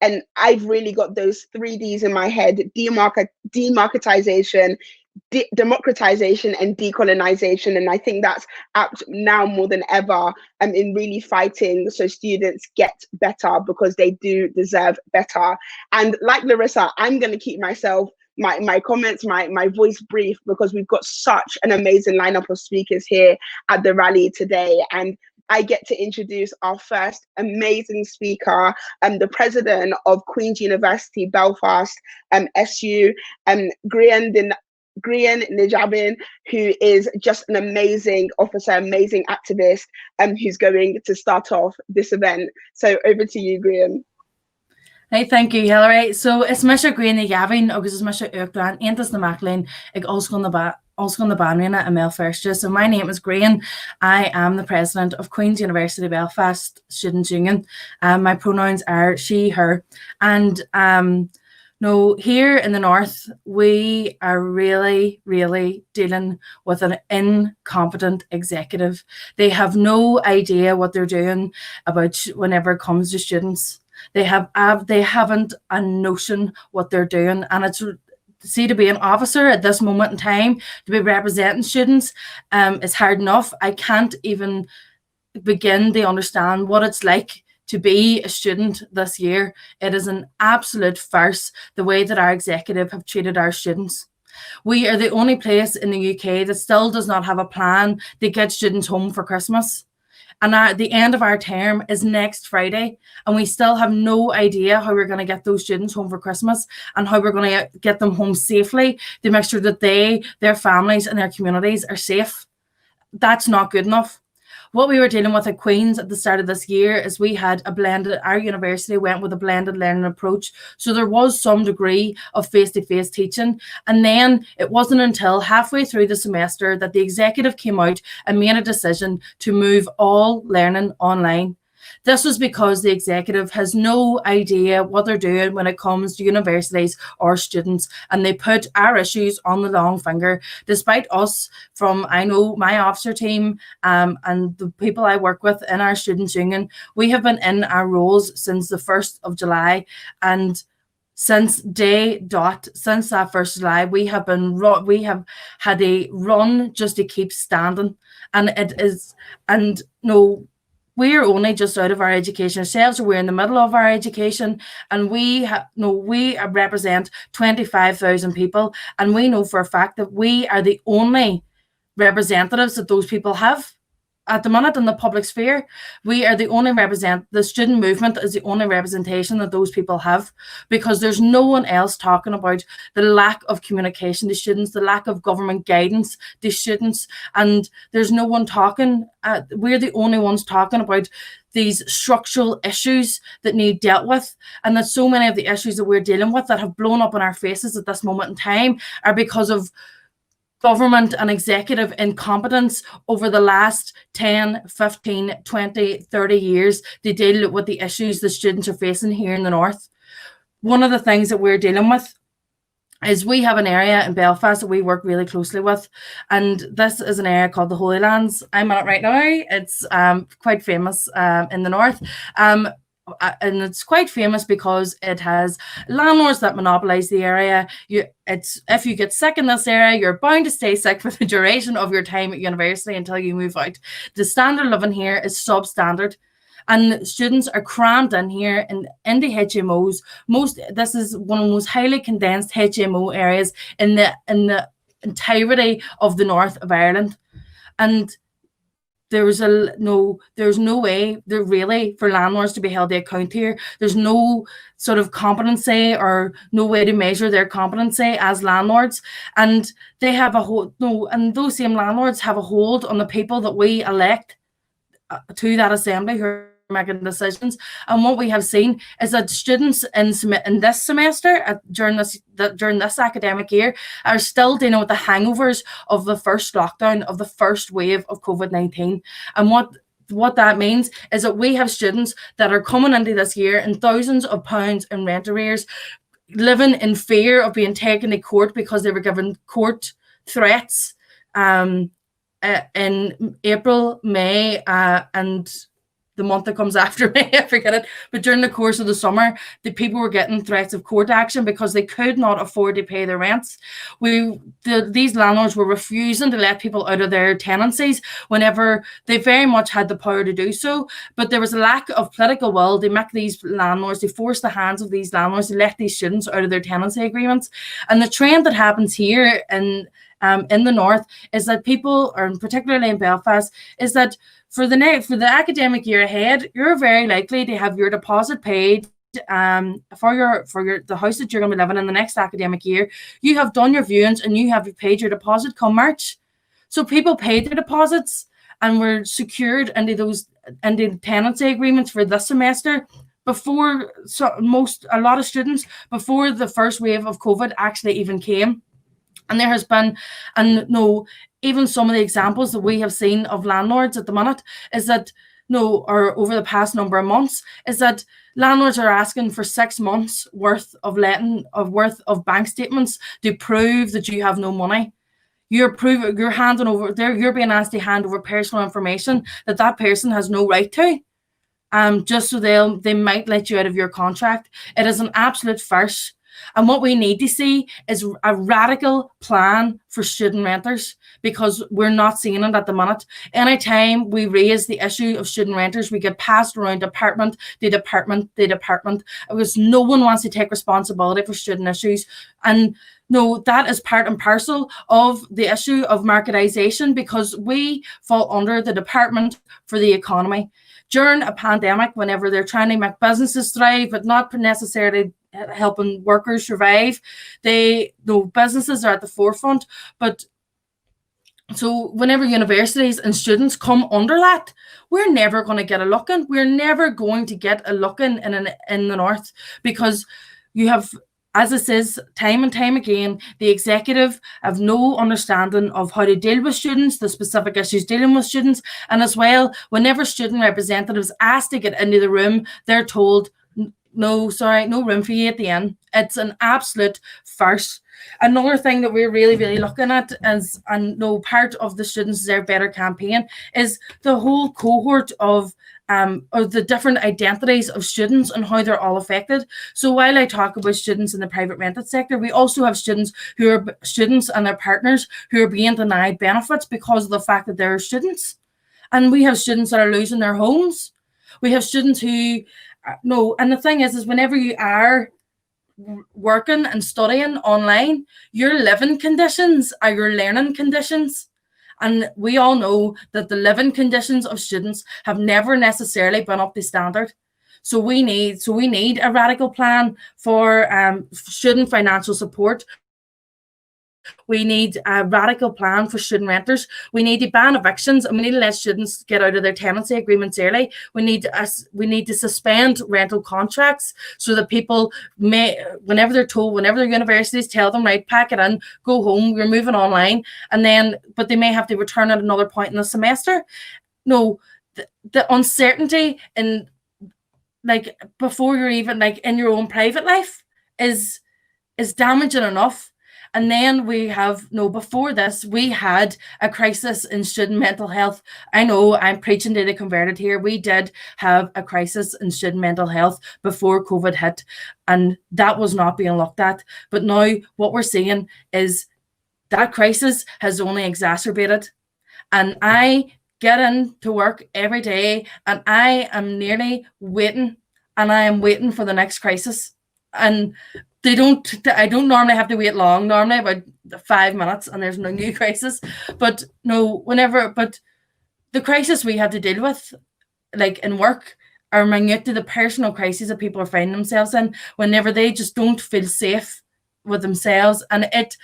And I've really got those 3Ds in my head: demarketization, democratization, and decolonization. And I think that's now more than ever in really fighting so students get better, because they do deserve better. And like Larissa, I'm going to keep my comments, my voice brief, because we've got such an amazing lineup of speakers here at the rally today. And I get to introduce our first amazing speaker, the president of Queen's University Belfast, SU, Grian Dhaimhin, who is just an amazing officer, amazing activist, who's going to start off this event. So over to you, Grian. Hey, thank you, Hilary. So it's Mr. Grian Dhaimhin, agus is Mr. Uachtaran, Aintas na Maclean, ag Oscail na Banrina and Belfast. So my name is Grian. I am the president of Queen's University Belfast Students' Union. My pronouns are she, her. And no, here in the north, we are really, really dealing with an incompetent executive. They have no idea what they're doing about whenever it comes to students. They haven't a notion what they're doing, and it's to be an officer at this moment in time, to be representing students, is hard enough. I can't even begin to understand what it's like to be a student this year. It is an absolute farce, the way that our executive have treated our students. We are the only place in the UK that still does not have a plan to get students home for Christmas. And the end of our term is next Friday, and we still have no idea how we're going to get those students home for Christmas and how we're going to get them home safely to make sure that their families and their communities are safe. That's not good enough. What we were dealing with at Queen's at the start of this year is we had our university went with a blended learning approach. So there was some degree of face-to-face teaching. And then it wasn't until halfway through the semester that the executive came out and made a decision to move all learning online. This was because the executive has no idea what they're doing when it comes to universities or students, and they put our issues on the long finger, despite us I know my officer team and the people I work with in our students' union, we have been in our roles since the 1st of July, and since that 1st of July, we have had a run just to keep standing, and we're only just out of our education ourselves, or we're in the middle of our education, and we represent 25,000 people, and we know for a fact that we are the only representatives that those people have at the minute in the public sphere. We are the only the student movement is the only representation that those people have, because there's no one else talking about the lack of communication to students, the lack of government guidance to students, and there's no one talking. We're the only ones talking about these structural issues that need dealt with, and that so many of the issues that we're dealing with that have blown up in our faces at this moment in time are because of government and executive incompetence over the last 10, 15, 20, 30 years to deal with the issues the students are facing here in the north. One of the things that we're dealing with is we have an area in Belfast that we work really closely with, and this is an area called the Holy Lands. I'm in it right now. It's quite famous in the north. And it's quite famous because it has landlords that monopolize the area. If you get sick in this area, you're bound to stay sick for the duration of your time at university until you move out. The standard of living here is substandard, and students are crammed in here into HMOs. This is one of the most highly condensed HMO areas in the entirety of the north of Ireland, and there's no way there really for landlords to be held to account here. There's no sort of competency or no way to measure their competency as landlords, and they have and those same landlords have a hold on the people that we elect to that assembly who are making decisions. And what we have seen is that students in this semester during this academic year are still dealing with the hangovers of the first lockdown, of the first wave of COVID-19. And what that means is that we have students that are coming into this year in thousands of pounds in rent arrears, living in fear of being taken to court because they were given court threats in April, May, and the month that comes after May, I forget it, but during the course of the summer, the people were getting threats of court action because they could not afford to pay their rents. These landlords were refusing to let people out of their tenancies whenever they very much had the power to do so, but there was a lack of political will to make these landlords, to force the hands of these landlords to let these students out of their tenancy agreements. And the trend that happens here in the north is that people, or particularly in Belfast, is that for the academic year ahead, you're very likely to have your deposit paid for the house that you're going to be living in the next academic year. You have done your viewings and you have paid your deposit come March. So people paid their deposits and were secured into those tenancy agreements for this semester before a lot of students, before the first wave of COVID actually even came. And there has been, even some of the examples that we have seen of landlords at the minute is that, or over the past number of months, is that landlords are asking for 6 months worth of bank statements to prove that you have no money. You're handing over, you're being asked to hand over personal information that person has no right to, just so they might let you out of your contract. It is an absolute farce. And what we need to see is a radical plan for student renters, because we're not seeing it at the minute. Anytime we raise the issue of student renters, we get passed around department to department to department, because no one wants to take responsibility for student issues. And that is part and parcel of the issue of marketisation, because we fall under the Department for the Economy. During a pandemic, whenever they're trying to make businesses thrive, but not necessarily helping workers survive, businesses are at the forefront. But so whenever universities and students come under that, we're never going to get a look in. We're never going to get a look in the north, because you have, as it says time and time again, the executive have no understanding of how to deal with students, the specific issues dealing with students. And as well, whenever student representatives ask to get into the room, they're told, no room for you at the end. It's an absolute farce. Another thing that we're really, really looking at is, part of the Students Deserve Better campaign, is the whole cohort of the different identities of students and how they're all affected. So while I talk about students in the private rented sector, we also have students and their partners who are being denied benefits because of the fact that they're students. And we have students that are losing their homes. We have students who and the thing is whenever you are working and studying online, your living conditions are your learning conditions. And we all know that the living conditions of students have never necessarily been up to standard. So we need a radical plan for student financial support. We need a radical plan for student renters. We need to ban evictions, and we need to let students get out of their tenancy agreements early. We need to suspend rental contracts so that people may, whenever their universities tell them, right, pack it in, go home, we're moving online, but they may have to return at another point in the semester. The uncertainty in, before you're even in your own private life is damaging enough. And then we have, before this, we had a crisis in student mental health. I know I'm preaching to the converted here. We did have a crisis in student mental health before COVID hit, and that was not being looked at. But now what we're seeing is that crisis has only exacerbated. And I get into work every day, and I am nearly waiting, and I am waiting for the next crisis. And I don't normally have to wait long, normally about 5 minutes, and there's no new crisis. But but the crisis we have to deal with, in work, are minute to the personal crises that people are finding themselves in whenever they just don't feel safe with themselves. And it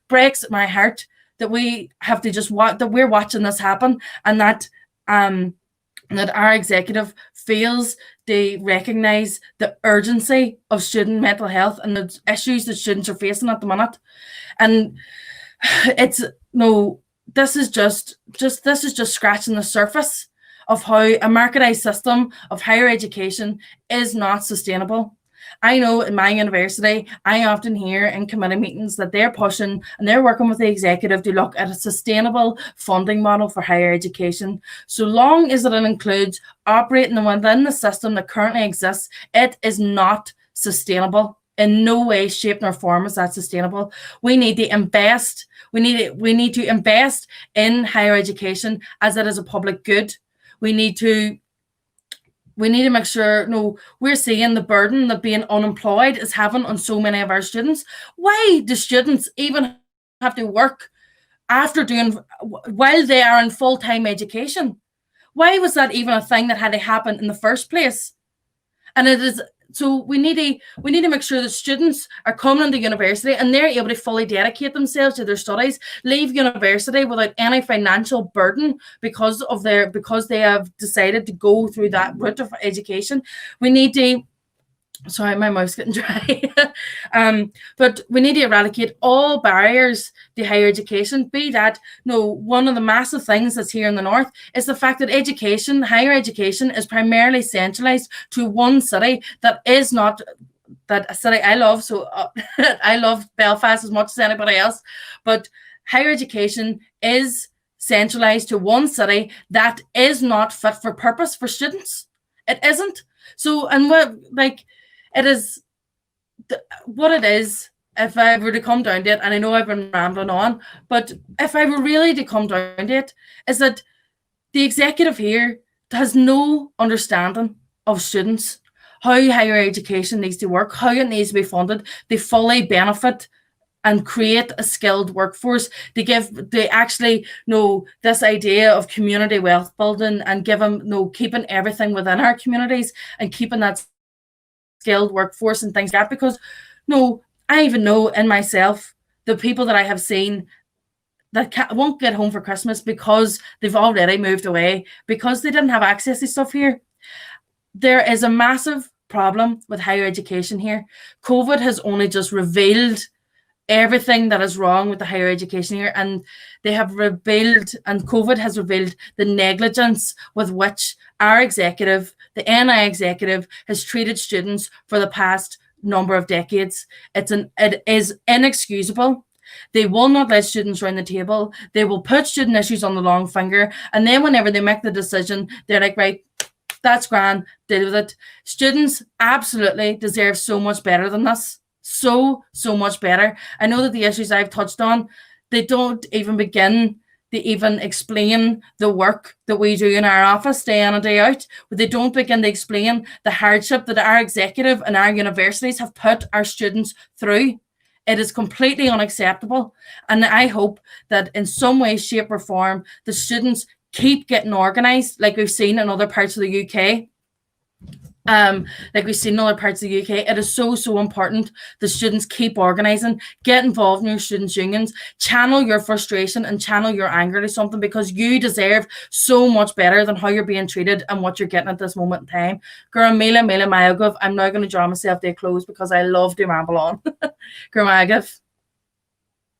breaks my heart that we have to that we're watching this happen, and that our executive fails to recognise the urgency of student mental health and the issues that students are facing at the minute. And this is just scratching the surface of how a marketised system of higher education is not sustainable. I know in my university, I often hear in committee meetings that they're pushing and they're working with the executive to look at a sustainable funding model for higher education. So long as it includes operating within the system that currently exists, it is not sustainable. In no way, shape, nor form is that sustainable. We need to invest. We need to invest in higher education as it is a public good. We need to make sure, no, we're seeing the burden that being unemployed is having on so many of our students. Why do students even have to work while they are in full-time education? Why was that even a thing that had to happen in the first place? And it is, so we need to make sure that students are coming into university and they're able to fully dedicate themselves to their studies, leave university without any financial burden because they have decided to go through that route of education. We need to, sorry, my mouth's getting dry. But we need to eradicate all barriers to higher education. Be that, one of the massive things that's here in the north is the fact that higher education is primarily centralized to one city that is not that city I love. So I love Belfast as much as anybody else, but higher education is centralized to one city that is not fit for purpose for students. It isn't. So, and it is what it is. If I were to come down to it, and I know I've been rambling on, but if I were really to come down to it, is that the executive here has no understanding of students, how higher education needs to work, how it needs to be funded. They fully benefit and create a skilled workforce. They actually know this idea of community wealth building and keeping everything within our communities and keeping that skilled workforce and things like that, because I even know in myself the people that I have seen that won't get home for Christmas because they've already moved away because they didn't have access to stuff here. There is a massive problem with higher education here. COVID has only just revealed everything that is wrong with the higher education here, and COVID has revealed the negligence with which our executive, the NI executive, has treated students for the past number of decades. It is inexcusable. They will not let students round the table. They will put student issues on the long finger, and then whenever they make the decision, they're like, right, that's grand, deal with it. Students absolutely deserve so much better than this. So much better. I know that the issues I've touched on, they don't even begin to even explain the work that we do in our office day in and day out. But they don't begin to explain the hardship that our executive and our universities have put our students through. It is completely unacceptable. And I hope that in some way, shape or form, the students keep getting organised like we've seen in other parts of the UK. Like we've seen in other parts of the UK, it is so important the students keep organising, get involved in your students' unions, channel your frustration and channel your anger to something, because you deserve so much better than how you're being treated and what you're getting at this moment in time. Grian, Mila Mayagov, I'm now going to draw myself to a close because I love to ramble on. Grian Mayagov.